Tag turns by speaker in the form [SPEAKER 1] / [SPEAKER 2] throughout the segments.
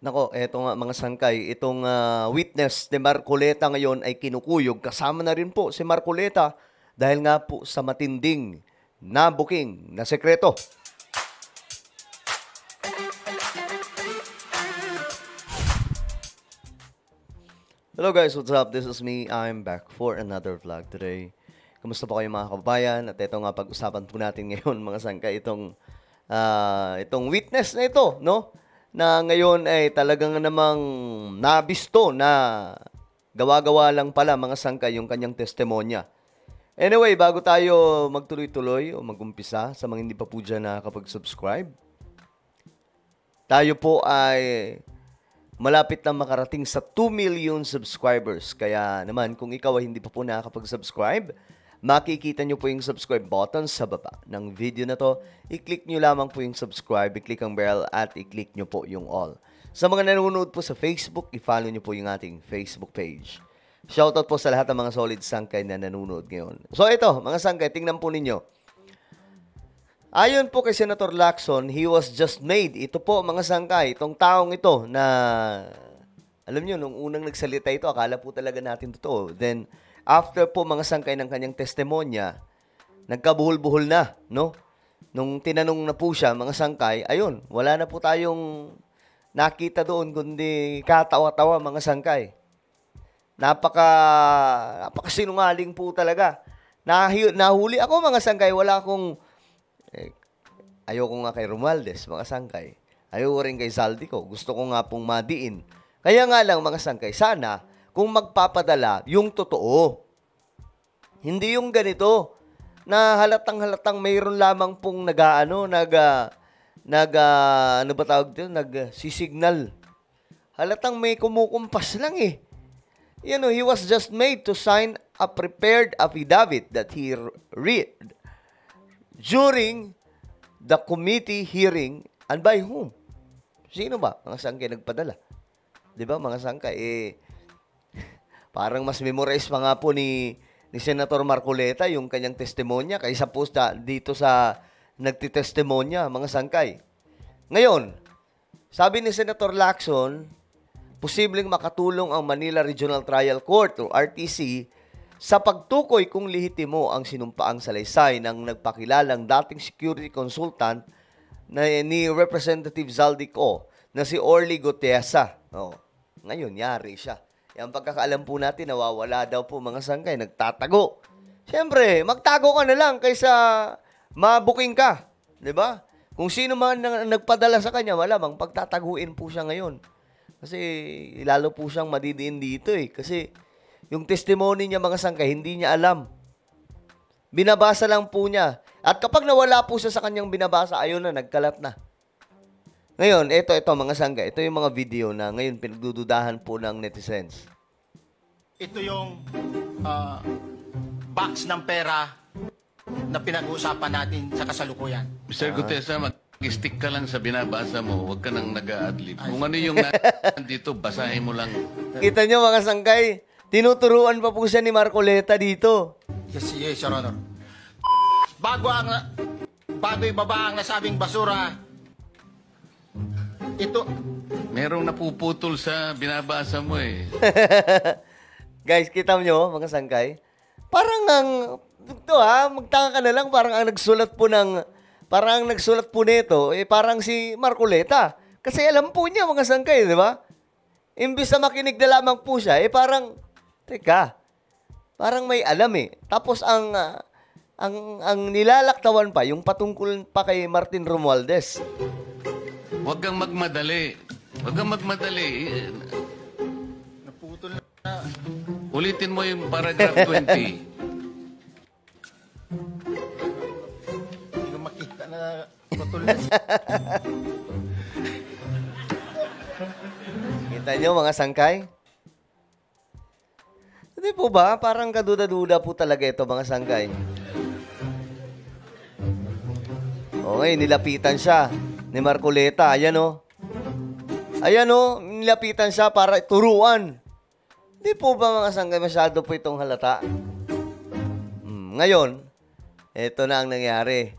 [SPEAKER 1] Nako, eto nga mga sangkay, itong witness ni Marcoleta ngayon ay kinukuyog. Kasama na rin po si Marcoleta dahil nga po sa matinding nabuking na sekreto. Hello guys, what's up? This is me. I'm back for another vlog today. Kamusta po kayo mga kababayan? At ito nga pag-usapan po natin ngayon mga sangkay, itong witness na ito, no? Na ngayon ay talagang namang nabisto na gawa-gawa lang pala mga sangkay yung kanyang testimonya. Anyway, bago tayo magtuloy-tuloy o magumpisa sa mga hindi pa po dyan nakakapag-subscribe, tayo po ay malapit na makarating sa 2 million subscribers. Kaya naman, kung ikaw ay hindi pa po nakakapag-subscribe, makikita nyo po yung subscribe button sa baba ng video na to. I-click nyo lamang po yung subscribe, i-click ang bell at i-click nyo po yung all. Sa mga nanonood po sa Facebook, i-follow nyo po yung ating Facebook page. Shoutout po sa lahat ng mga solid sangkay na nanonood ngayon. So ito, mga sangkay, tingnan po ninyo. Ayon po kay Senator Lacson, he was just made. Ito po mga sangkay, itong taong ito na, alam nyo, nung unang nagsalita ito, akala po talaga natin totoo. Then, after po mga sangkay ng kanyang testimonya, nagkabuhol-buhol na, no? Nung tinanong na po siya, mga sangkay, ayun, wala na po tayong nakita doon, kundi katawa-tawa, mga sangkay. Napakasinungaling po talaga. Nahuli ako, mga sangkay, wala akong, ayoko nga kay Romualdez, mga sangkay. Ayoko rin kay Zaldico. Gusto ko nga pong madiin. Kaya nga lang, mga sangkay, sana, kung magpapadala, yung totoo. Hindi yung ganito, na halatang-halatang mayroon lamang pong nagsisignal. Halatang may kumukumpas lang eh. You know, he was just made to sign a prepared affidavit that he read during the committee hearing, and by whom? Sino ba? Mga sangkay nagpadala. Di ba, mga sangkay? Parang mas memorize pa nga po ni Senator Marcoleta yung kanyang testimonya kaysa po dito sa nagtitestimonya, mga sangkay. Ngayon, sabi ni Senator Lacson, posibleng makatulong ang Manila Regional Trial Court o RTC sa pagtukoy kung lehitimo ang sinumpaang salaysay ng nagpakilalang dating security consultant ni Representative Zaldico na si Orly Gutesa. Oh, ngayon, yari siya. Yung pagkakaalam po natin, nawawala daw po mga sangkay, nagtatago. Siyempre, magtago ka na lang kaysa mabuking ka. Diba? Kung sino man nagpadala sa kanya, malamang pagtataguin po siya ngayon. Kasi lalo po siyang madidiin dito eh. Kasi yung testimony niya mga sangkay, hindi niya alam. Binabasa lang po niya. At kapag nawala po siya sa kanyang binabasa, ayun na, nagkalat na. Ngayon, ito mga sangkay, ito yung mga video na ngayon pinagdududahan po ng netizens.
[SPEAKER 2] Ito yung box ng pera na pinag-uusapan natin sa kasalukuyan.
[SPEAKER 3] Mr. Gutesa, mag-stick ka lang sa binabasa mo. Huwag ka nang nag-a-adlib. Kung ano yung nandito, basahin mo lang.
[SPEAKER 1] Kita nyo mga sangkay, tinuturuan pa po siya ni Marcoleta dito.
[SPEAKER 2] Yes, Your Honor. Bago ibaba ang nasabing basura, ito.
[SPEAKER 3] Merong napuputol sa binabasa mo eh.
[SPEAKER 1] Guys, kita nyo mga sangkay? Parang magtaka ka na lang, parang ang nagsulat po nito, parang si Marcoleta. Kasi alam po niya mga sangkay, di ba? Imbis na makinig na lamang po siya, teka, parang may alam eh. Tapos ang nilalaktawan pa, yung patungkol pa kay Martin Romualdez.
[SPEAKER 3] Huwag kang magmadali. Huwag kang magmadali.
[SPEAKER 2] Naputol na.
[SPEAKER 3] Ulitin mo yung paragraph 20.
[SPEAKER 2] Hindi ko makita na putol na.
[SPEAKER 1] Kita nyo mga sangkay? Hindi po ba? Parang kaduda-duda po talaga ito mga sangkay. Okay, nilapitan siya ni Marcoleta. Ayan o. Nilapitan siya para turuan. Hindi po ba mga sangkay masyado po itong halata? Ngayon, ito na ang nangyari.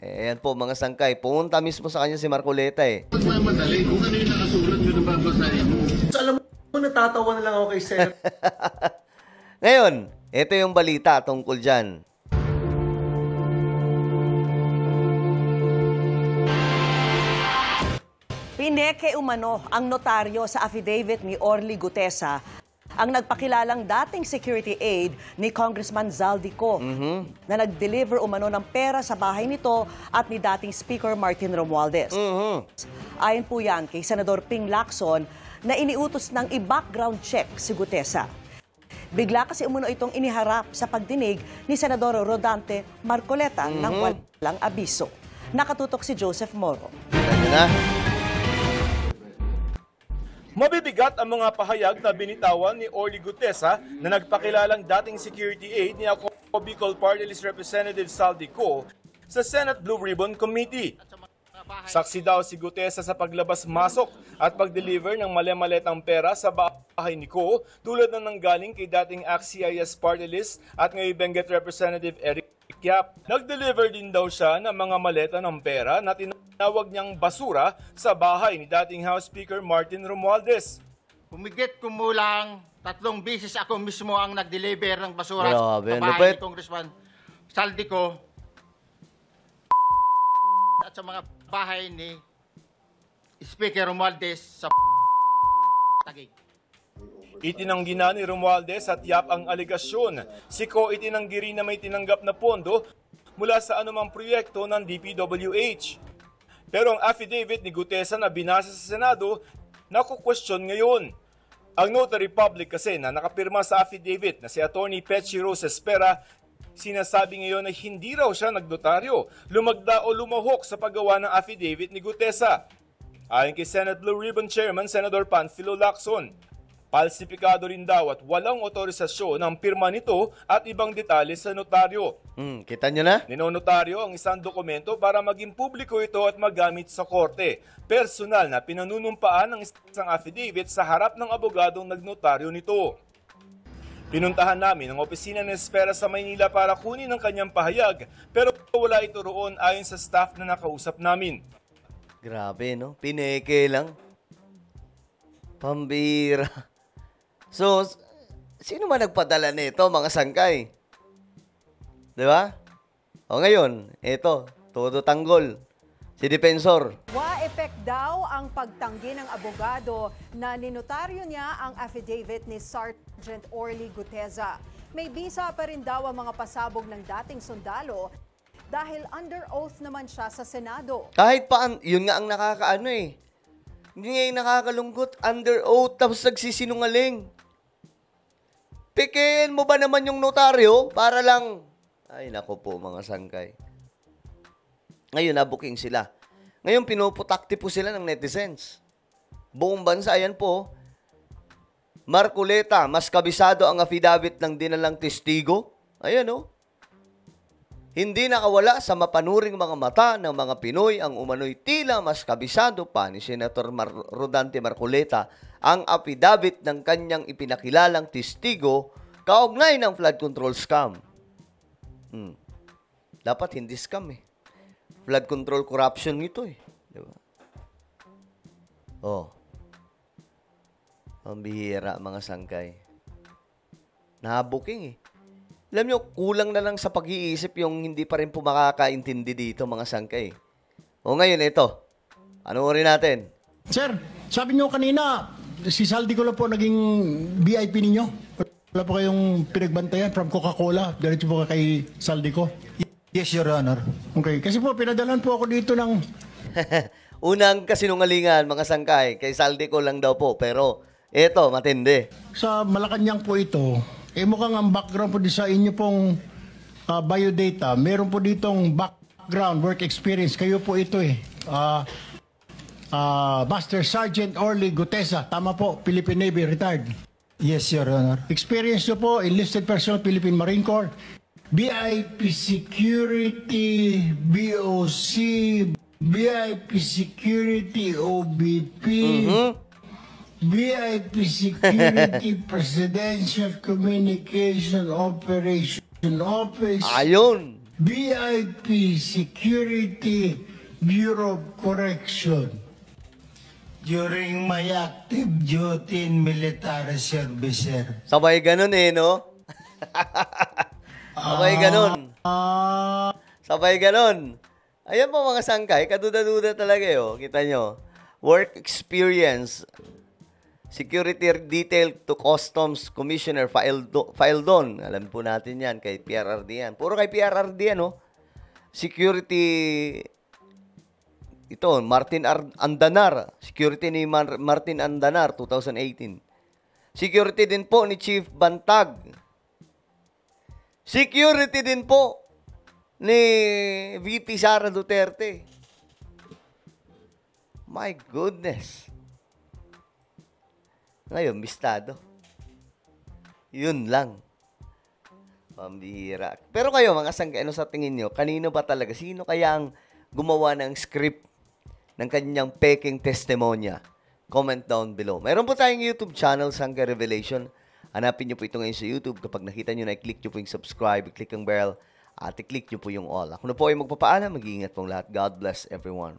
[SPEAKER 1] Ayan po mga sangkay. Pumunta mismo sa kanya si Marcoleta eh.
[SPEAKER 3] Ba't madali? Kung ano yung nakasulat, yun ang babasahin mo.
[SPEAKER 4] Alam mo, natatawa na lang ako kay Sir.
[SPEAKER 1] Ngayon, ito yung balita tungkol dyan.
[SPEAKER 5] Pineke umano ang notaryo sa affidavit ni Orly Gutesa ang nagpakilalang dating security aide ni Congressman Zaldico na nag-deliver umano ng pera sa bahay nito at ni dating Speaker Martin Romualdez. Ayon po yan kay Senador Ping Lacson na iniutos ng i-background check si Gutesa. Bigla kasi umano itong iniharap sa pagdinig ni Senador Rodante Marcoleta ng walang abiso. Nakatutok si Joseph Moro.
[SPEAKER 1] Ito na.
[SPEAKER 6] Mabibigat ang mga pahayag na binitawan ni Orly Gutesa na nagpakilalang dating security aide ni Ako Bicol Party List Representative Zaldico sa Senate Blue Ribbon Committee. Saksi daw si Gutesa sa paglabas-masok at pag-deliver ng mali-maletang pera sa bahay ni Ko tulad ng nanggaling kay dating ACT-CIS Party List at ngayon Benguet Representative Eric Yap. Nag-deliver din daw siya ng mga maleta ng pera na tinawag niyang basura sa bahay ni dating House Speaker Martin Romualdez.
[SPEAKER 2] Humigit kumulang 3 beses ako mismo ang nag-deliver ng basura
[SPEAKER 1] Grabe,
[SPEAKER 2] sa bahay
[SPEAKER 1] lupit.
[SPEAKER 2] ni Congressman Zaldico at sa mga bahay ni Speaker Romualdez sa Taguig.
[SPEAKER 6] Itinanggi na ni Romualdez at Yap ang aligasyon. Si Ko itinanggi rin na may tinanggap na pondo mula sa anumang proyekto ng DPWH. Pero ang affidavit ni Gutesa na binasa sa Senado, naku-question ngayon. Ang notary public kasi na nakapirma sa affidavit na si Atty. Pechi Rose Espera, sinasabi ngayon na hindi raw siya nagnotaryo, lumagda o lumahok sa paggawa ng affidavit ni Gutesa. Ayon kay Senate Blue Ribbon Chairman Senator Panfilo Lacson, palsipikado rin daw at walang otorisasyon ang pirma nito at ibang detalye sa notaryo.
[SPEAKER 1] Kita nyo na?
[SPEAKER 6] Ninonotaryo ang isang dokumento para maging publiko ito at magamit sa korte. Personal na pinanunumpaan ng isang affidavit sa harap ng abogadong nagnotaryo nito. Pinuntahan namin ang opisina ng Espera sa Maynila para kunin ang kanyang pahayag pero wala ito roon ayon sa staff na nakausap namin.
[SPEAKER 1] Grabe, no? Pineke lang. Pambira. So, sino man nagpadala nito, mga sangkay? Di ba? O ngayon, ito, todo tanggol. Si Defensor.
[SPEAKER 7] Wa-effect daw ang pagtanggi ng abogado na ninotaryo niya ang affidavit ni Sergeant Orly Gutesa. May bisa pa rin daw ang mga pasabog ng dating sundalo dahil under oath naman siya sa Senado.
[SPEAKER 1] Kahit pa, yun nga ang nakakaano eh. Hindi nga yung nakakalungkot, under oath, tapos nagsisinungaling. Pikihin mo ba naman yung notaryo para lang... Ay, nako po mga sangkay. Ngayon, nabuking sila. Ngayon, pinuputakti po sila ng netizens. Buong bansa, ayan po. Marcoleta, mas kabisado ang affidavit ng dinalang testigo. Ayan o. Hindi nakawala sa mapanuring mga mata ng mga Pinoy ang umano'y tila mas kabisado pa ni Senator Rodante Marcoleta ang affidavit ng kanyang ipinakilalang testigo kaugnay ng flood control scam. Dapat hindi scam eh. Flood control corruption ito eh. Diba? Oh. Ang bihira mga sangkay. Nabuking eh. Alam nyo, kulang na lang sa pag-iisip yung hindi pa rin po makakaintindi dito mga sangkay. O ngayon, ito. Panoorin natin.
[SPEAKER 8] Sir, sabi nyo kanina, si Zaldico lang po naging VIP ninyo. Wala po kayong pinagbantayan from Coca-Cola. Diretso po kay Zaldico.
[SPEAKER 4] Yes, Your Honor.
[SPEAKER 8] Okay, kasi po pinadalan po ako dito ng...
[SPEAKER 1] Unang kasinungalingan mga sangkay. Kay Zaldico lang daw po. Pero ito, matindi.
[SPEAKER 8] Sa Malacanang po ito, mukhang ang background po sa inyo pong biodata. Meron po ditong background, work experience. Kayo po ito eh. Master Sergeant Orly Gutesa. Tama po, Philippine Navy, retired.
[SPEAKER 4] Yes, Your Honor.
[SPEAKER 8] Experience nyo po, enlisted personnel, Philippine Marine Corps. BIP Security, BOC, BIP Security, OBP, BIP Security, Presidential Communication Operation Office.
[SPEAKER 1] Ayun.
[SPEAKER 9] BIP Security Bureau of Correction during my active duty in military service, sir.
[SPEAKER 1] Sabay ganun no? Sabay ganun. Sabay ganun. Ayan po mga sangkay, kaduda-duda talaga Kita nyo. Work experience. Security detail to Customs Commissioner Faeldon. Alam po natin yan, kay PRRD yan. Puro kay PRRD yan, Security, ito, Martin Andanar. Security ni Martin Andanar, 2018. Security din po ni Chief Bantag. Security din po ni VP Sara Duterte. My goodness. Ngayon, bistado. Yun lang. Pambihira. Pero kayo, mga sangkay, ano sa tingin nyo? Kanino ba talaga? Sino kaya ang gumawa ng script ng kanyang peking testimonya? Comment down below. Meron po tayong YouTube channel, Sangkay Revelation. Hanapin nyo po ito ngayon sa YouTube. Kapag nakita nyo na, i-click nyo po yung subscribe, i-click ang bell, at i-click nyo po yung all. Ako na po ay magpapaalam. Mag-iingat pong lahat. God bless everyone.